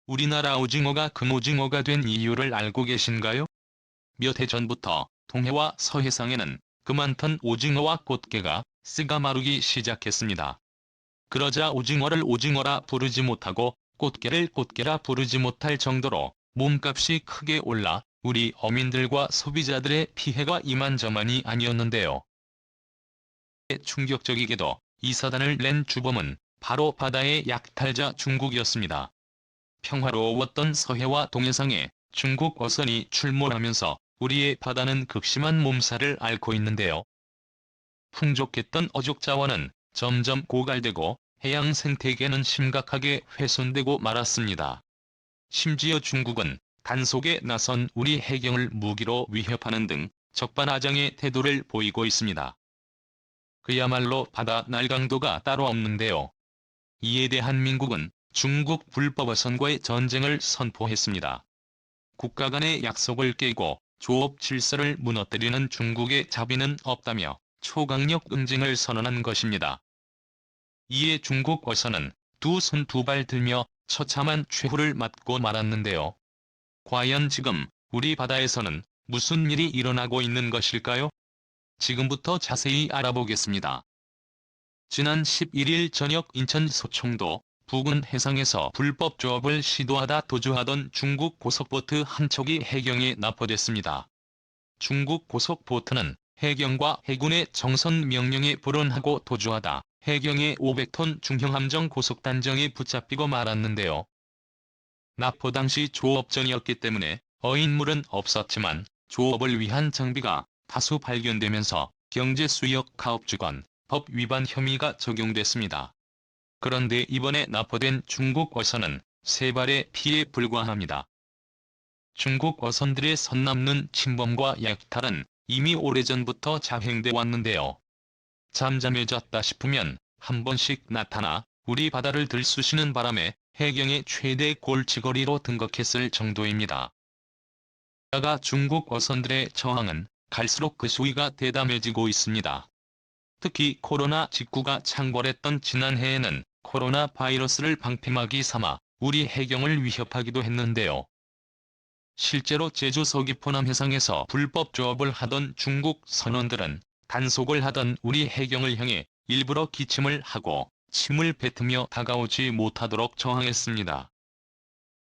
우리나라 오징어가 금오징어가 된 이유를 알고 계신가요? 몇 해 전부터 동해와 서해상에는 그 많던 오징어와 꽃게가 쓰가 마르기 시작했습니다. 그러자 오징어를 오징어라 부르지 못하고 꽃게를 꽃게라 부르지 못할 정도로 몸값이 크게 올라 우리 어민들과 소비자들의 피해가 이만저만이 아니었는데요. 충격적이게도 이 사단을 낸 주범은 바로 바다의 약탈자 중국이었습니다. 평화로웠던 서해와 동해상에 중국 어선이 출몰하면서 우리의 바다는 극심한 몸살을 앓고 있는데요. 풍족했던 어족 자원은 점점 고갈되고 해양 생태계는 심각하게 훼손되고 말았습니다. 심지어 중국은 단속에 나선 우리 해경을 무기로 위협하는 등 적반하장의 태도를 보이고 있습니다. 그야말로 바다 날강도가 따로 없는데요. 이에 대한 민국은 중국 불법 어선과의 전쟁을 선포했습니다. 국가 간의 약속을 깨고 조업 질서를 무너뜨리는 중국의 자비는 없다며 초강력 응징을 선언한 것입니다. 이에 중국 어선은 두 손 두 발 들며 처참한 최후를 맞고 말았는데요. 과연 지금 우리 바다에서는 무슨 일이 일어나고 있는 것일까요? 지금부터 자세히 알아보겠습니다. 지난 11일 저녁 인천 서청도 부근 해상에서 불법 조업을 시도하다 도주하던 중국 고속보트 한 척이 해경에 납포됐습니다. 중국 고속보트는 해경과 해군의 정선 명령에 불온하고 도주하다 해경의 500톤 중형 함정 고속단정에 붙잡히고 말았는데요. 납포 당시 조업 전이었기 때문에 어인물은 없었지만 조업을 위한 장비가 다수 발견되면서 경제수역 가업주건 법 위반 혐의가 적용됐습니다. 그런데 이번에 납포된 중국 어선은 3발의 피해에 불과합니다. 중국 어선들의 선 넘는 침범과 약탈은 이미 오래전부터 자행돼 왔는데요. 잠잠해졌다 싶으면 한 번씩 나타나 우리 바다를 들쑤시는 바람에 해경의 최대 골칫거리로 등극했을 정도입니다. 게다가 중국 어선들의 저항은 갈수록 그 수위가 대담해지고 있습니다. 특히 코로나 직후가 창궐했던 지난해에는 코로나 바이러스를 방패막이 삼아 우리 해경을 위협하기도 했는데요. 실제로 제주 서귀포남 해상에서 불법 조업을 하던 중국 선원들은 단속을 하던 우리 해경을 향해 일부러 기침을 하고 침을 뱉으며 다가오지 못하도록 저항했습니다.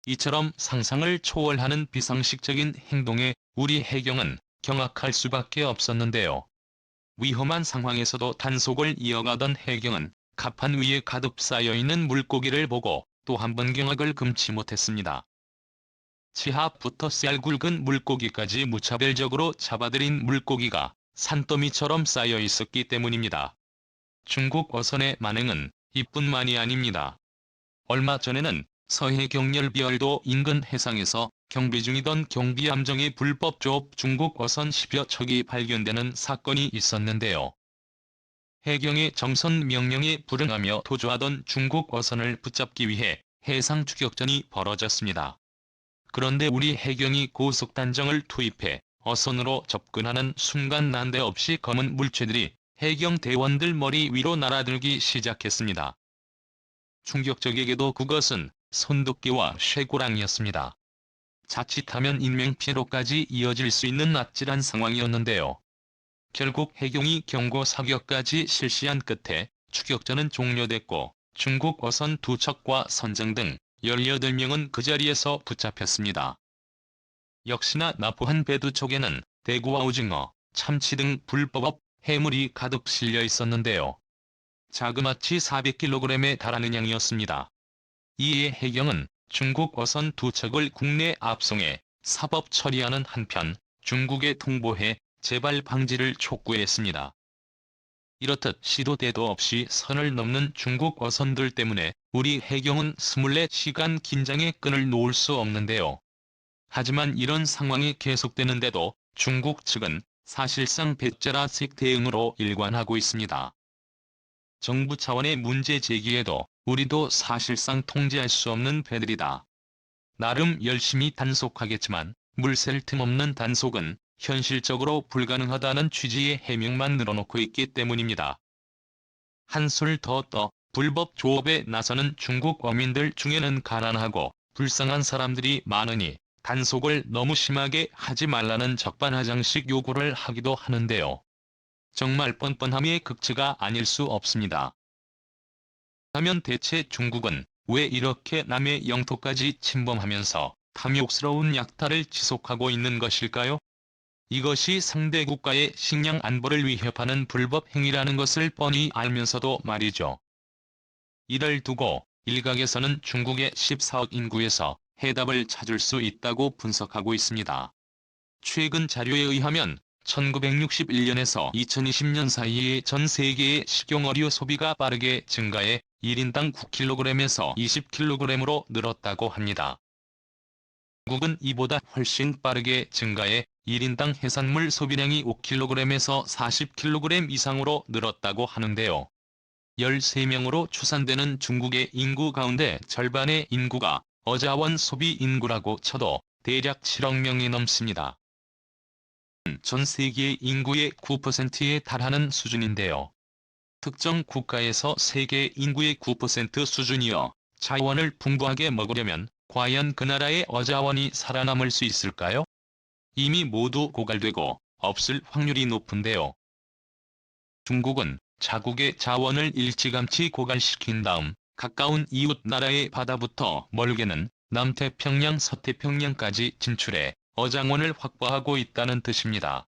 이처럼 상상을 초월하는 비상식적인 행동에 우리 해경은 경악할 수밖에 없었는데요. 위험한 상황에서도 단속을 이어가던 해경은 갑판 위에 가득 쌓여있는 물고기를 보고 또 한 번 경악을 금치 못했습니다. 치아부터 쌀 굵은 물고기까지 무차별적으로 잡아들인 물고기가 산더미처럼 쌓여 있었기 때문입니다. 중국 어선의 만행은 이뿐만이 아닙니다. 얼마 전에는 서해 경렬비열도 인근 해상에서 경비 중이던 경비함정의 불법 조업 중국 어선 10여 척이 발견되는 사건이 있었는데요. 해경의 정선 명령에 불응하며 도주하던 중국 어선을 붙잡기 위해 해상 추격전이 벌어졌습니다. 그런데 우리 해경이 고속단정을 투입해 어선으로 접근하는 순간 난데없이 검은 물체들이 해경 대원들 머리 위로 날아들기 시작했습니다. 충격적이게도 그것은 손도끼와 쇠고랑이었습니다. 자칫하면 인명피해로까지 이어질 수 있는 아찔한 상황이었는데요. 결국 해경이 경고 사격까지 실시한 끝에 추격전은 종료됐고 중국 어선 2척과 선장 등 18명은 그 자리에서 붙잡혔습니다. 역시나 납포한 배 2척에는 대구와 오징어, 참치 등 불법 해물이 가득 실려 있었는데요. 자그마치 400kg에 달하는 양이었습니다. 이에 해경은 중국 어선 2척을 국내 압송해 사법 처리하는 한편 중국에 통보해 재발 방지를 촉구했습니다. 이렇듯 시도 때도 없이 선을 넘는 중국 어선들 때문에 우리 해경은 24시간 긴장의 끈을 놓을 수 없는데요. 하지만 이런 상황이 계속되는데도 중국 측은 사실상 배째라식 대응으로 일관하고 있습니다. 정부 차원의 문제 제기에도 우리도 사실상 통제할 수 없는 배들이다. 나름 열심히 단속하겠지만 물샐 틈 없는 단속은 현실적으로 불가능하다는 취지의 해명만 늘어놓고 있기 때문입니다. 한술 더 떠 불법 조업에 나서는 중국 어민들 중에는 가난하고 불쌍한 사람들이 많으니 단속을 너무 심하게 하지 말라는 적반하장식 요구를 하기도 하는데요. 정말 뻔뻔함의 극치가 아닐 수 없습니다. 하면 대체 중국은 왜 이렇게 남의 영토까지 침범하면서 탐욕스러운 약탈을 지속하고 있는 것일까요? 이것이 상대 국가의 식량 안보를 위협하는 불법 행위라는 것을 뻔히 알면서도 말이죠. 이를 두고 일각에서는 중국의 14억 인구에서 해답을 찾을 수 있다고 분석하고 있습니다. 최근 자료에 의하면 1961년에서 2020년 사이에 전 세계의 식용어류 소비가 빠르게 증가해 1인당 9kg에서 20kg으로 늘었다고 합니다. 중국은 이보다 훨씬 빠르게 증가해 1인당 해산물 소비량이 5kg에서 40kg 이상으로 늘었다고 하는데요. 13명으로 추산되는 중국의 인구 가운데 절반의 인구가 어자원 소비 인구라고 쳐도 대략 7억 명이 넘습니다. 전 세계 인구의 9%에 달하는 수준인데요. 특정 국가에서 세계 인구의 9% 수준이어 자원을 풍부하게 먹으려면 과연 그 나라의 어자원이 살아남을 수 있을까요? 이미 모두 고갈되고 없을 확률이 높은데요. 중국은 자국의 자원을 일찌감치 고갈시킨 다음 가까운 이웃 나라의 바다부터 멀게는 남태평양 서태평양까지 진출해 어장원을 확보하고 있다는 뜻입니다.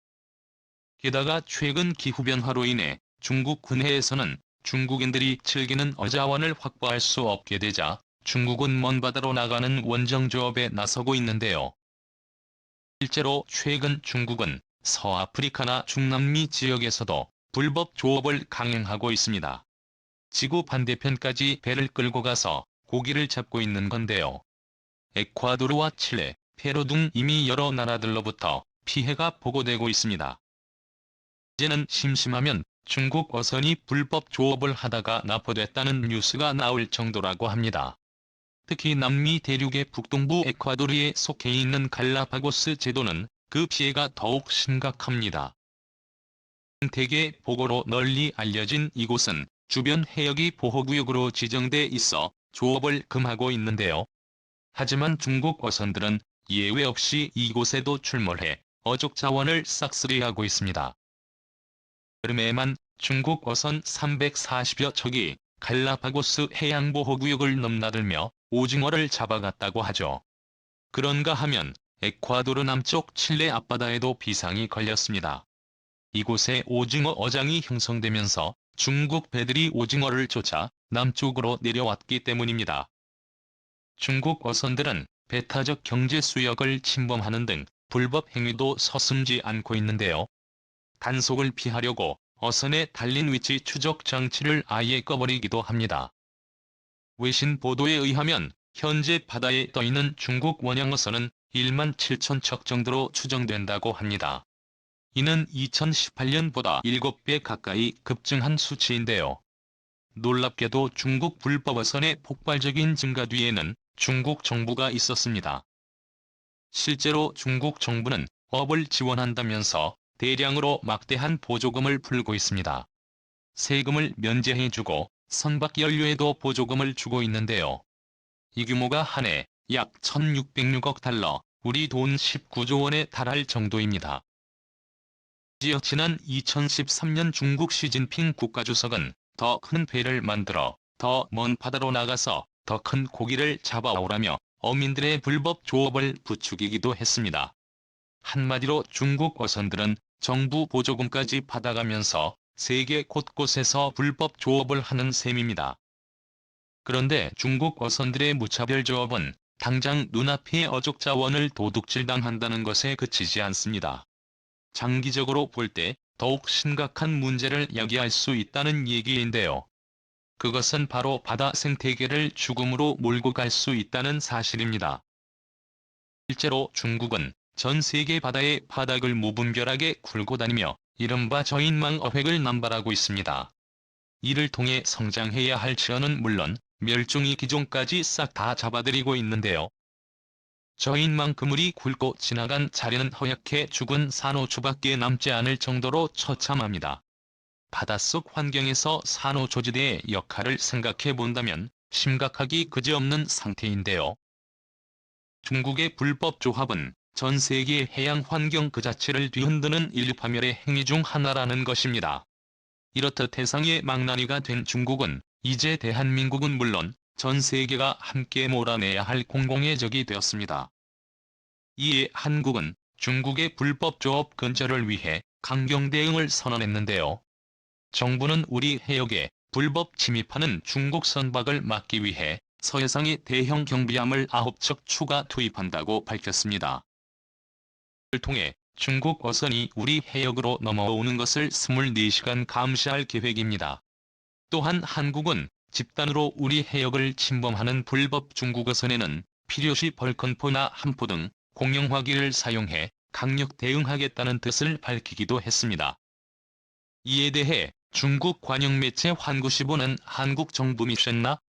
게다가 최근 기후변화로 인해 중국 근해에서는 중국인들이 즐기는 어자원을 확보할 수 없게 되자 중국은 먼 바다로 나가는 원정조업에 나서고 있는데요. 실제로 최근 중국은 서아프리카나 중남미 지역에서도 불법 조업을 강행하고 있습니다. 지구 반대편까지 배를 끌고 가서 고기를 잡고 있는 건데요. 에콰도르와 칠레, 페루 등 이미 여러 나라들로부터 피해가 보고되고 있습니다. 이제는 심심하면 중국 어선이 불법 조업을 하다가 납포됐다는 뉴스가 나올 정도라고 합니다. 특히 남미 대륙의 북동부 에콰도르에 속해 있는 갈라파고스 제도는 그 피해가 더욱 심각합니다. 생태계 보고로 널리 알려진 이곳은 주변 해역이 보호구역으로 지정돼 있어 조업을 금하고 있는데요. 하지만 중국 어선들은 예외 없이 이곳에도 출몰해 어족 자원을 싹쓸이하고 있습니다. 여름에만 중국 어선 340여 척이 갈라파고스 해양보호구역을 넘나들며 오징어를 잡아갔다고 하죠. 그런가 하면 에콰도르 남쪽 칠레 앞바다에도 비상이 걸렸습니다. 이곳에 오징어 어장이 형성되면서 중국 배들이 오징어를 쫓아 남쪽으로 내려왔기 때문입니다. 중국 어선들은 배타적 경제 수역을 침범하는 등 불법 행위도 서슴지 않고 있는데요. 단속을 피하려고 어선에 달린 위치 추적 장치를 아예 꺼버리기도 합니다. 외신 보도에 의하면 현재 바다에 떠있는 중국 원양어선은 1만 7천 척 정도로 추정된다고 합니다. 이는 2018년보다 7배 가까이 급증한 수치인데요. 놀랍게도 중국 불법어선의 폭발적인 증가 뒤에는 중국 정부가 있었습니다. 실제로 중국 정부는 업을 지원한다면서 대량으로 막대한 보조금을 풀고 있습니다. 세금을 면제해주고 선박 연료에도 보조금을 주고 있는데요. 이 규모가 한 해 약 1606억 달러, 우리 돈 19조 원에 달할 정도입니다. 지난 2013년 중국 시진핑 국가주석은 더 큰 배를 만들어 더 먼 바다로 나가서 더 큰 고기를 잡아오라며 어민들의 불법 조업을 부추기기도 했습니다. 한마디로 중국 어선들은 정부 보조금까지 받아가면서 세계 곳곳에서 불법 조업을 하는 셈입니다. 그런데 중국 어선들의 무차별 조업은 당장 눈앞의 어족 자원을 도둑질당한다는 것에 그치지 않습니다. 장기적으로 볼 때 더욱 심각한 문제를 야기할 수 있다는 얘기인데요. 그것은 바로 바다 생태계를 죽음으로 몰고 갈 수 있다는 사실입니다. 실제로 중국은 전 세계 바다의 바닥을 무분별하게 굴고 다니며 이른바 저인망 어획을 남발하고 있습니다. 이를 통해 성장해야 할 치어는 물론 멸종위 기종까지 싹 다 잡아들이고 있는데요. 저인망 그물이 굵고 지나간 자리는 허약해 죽은 산호초밖에 남지 않을 정도로 처참합니다. 바닷속 환경에서 산호초지대의 역할을 생각해 본다면 심각하기 그지없는 상태인데요. 중국의 불법 조합은 전 세계 해양 환경 그 자체를 뒤흔드는 인류파멸의 행위 중 하나라는 것입니다. 이렇듯 해상의 망나니가 된 중국은 이제 대한민국은 물론 전 세계가 함께 몰아내야 할 공공의 적이 되었습니다. 이에 한국은 중국의 불법 조업 근절을 위해 강경 대응을 선언했는데요. 정부는 우리 해역에 불법 침입하는 중국 선박을 막기 위해 서해상에 대형 경비함을 9척 추가 투입한다고 밝혔습니다. 이를 통해 중국 어선이 우리 해역으로 넘어오는 것을 24시간 감시할 계획입니다. 또한 한국은 집단으로 우리 해역을 침범하는 불법 중국 어선에는 필요시 벌컨포나 함포 등 공용화기를 사용해 강력 대응하겠다는 뜻을 밝히기도 했습니다. 이에 대해 중국 관영 매체 환구시보는 한국 정부 미션나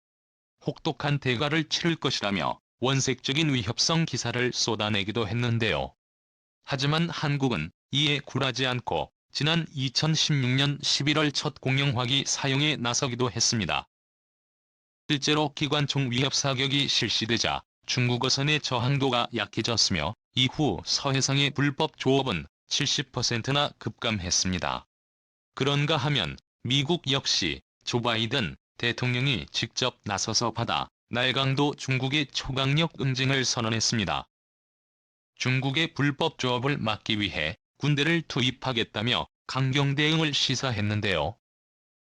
혹독한 대가를 치를 것이라며 원색적인 위협성 기사를 쏟아내기도 했는데요. 하지만 한국은 이에 굴하지 않고 지난 2016년 11월 첫 공용화기 사용에 나서기도 했습니다. 실제로 기관총 위협 사격이 실시되자 중국 어선의 저항도가 약해졌으며 이후 서해상의 불법 조업은 70%나 급감했습니다. 그런가 하면 미국 역시 조 바이든 대통령이 직접 나서서 바다, 날강도 중국의 초강력 응징을 선언했습니다. 중국의 불법 조업을 막기 위해 군대를 투입하겠다며 강경 대응을 시사했는데요.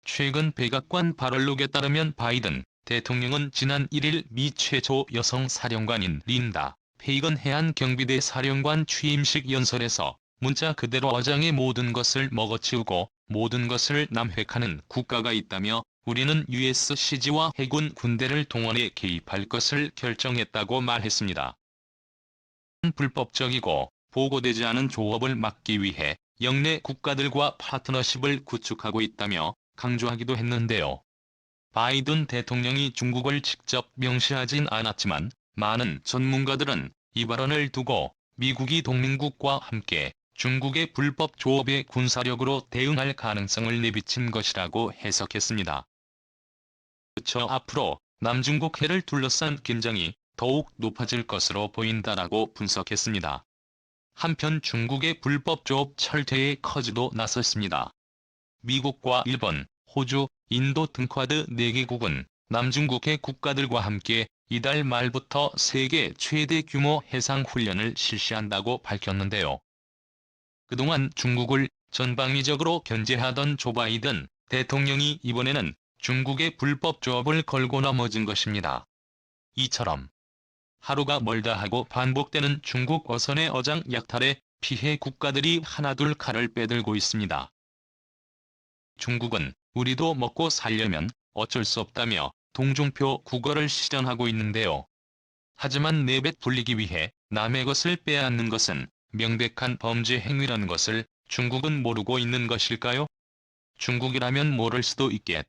최근 백악관 발언록에 따르면 바이든 대통령은 지난 1일 미 최초 여성 사령관인 린다 페이건 해안경비대 사령관 취임식 연설에서 문자 그대로 어장의 모든 것을 먹어치우고 모든 것을 남획하는 국가가 있다며 우리는 USCG와 해군 군대를 동원해 개입할 것을 결정했다고 말했습니다. 불법적이고 보고되지 않은 조업을 막기 위해 영내 국가들과 파트너십을 구축하고 있다며 강조하기도 했는데요. 바이든 대통령이 중국을 직접 명시하진 않았지만 많은 전문가들은 이 발언을 두고 미국이 동맹국과 함께 중국의 불법 조업에 군사력으로 대응할 가능성을 내비친 것이라고 해석했습니다. 그쳐 앞으로 남중국 해를 둘러싼 긴장이 더욱 높아질 것으로 보인다라고 분석했습니다. 한편 중국의 불법 조업 철퇴에 커지도 나섰습니다. 미국과 일본, 호주, 인도 등 쿼드 4개국은 남중국해 국가들과 함께 이달 말부터 세계 최대 규모 해상훈련을 실시한다고 밝혔는데요. 그동안 중국을 전방위적으로 견제하던 조 바이든 대통령이 이번에는 중국의 불법 조업을 걸고 넘어진 것입니다. 이처럼 하루가 멀다 하고 반복되는 중국 어선의 어장 약탈에 피해 국가들이 하나둘 칼을 빼들고 있습니다. 중국은 우리도 먹고 살려면 어쩔 수 없다며 동중표 국어를 실현하고 있는데요. 하지만 내뱉 불리기 위해 남의 것을 빼앗는 것은 명백한 범죄 행위라는 것을 중국은 모르고 있는 것일까요? 중국이라면 모를 수도 있겠.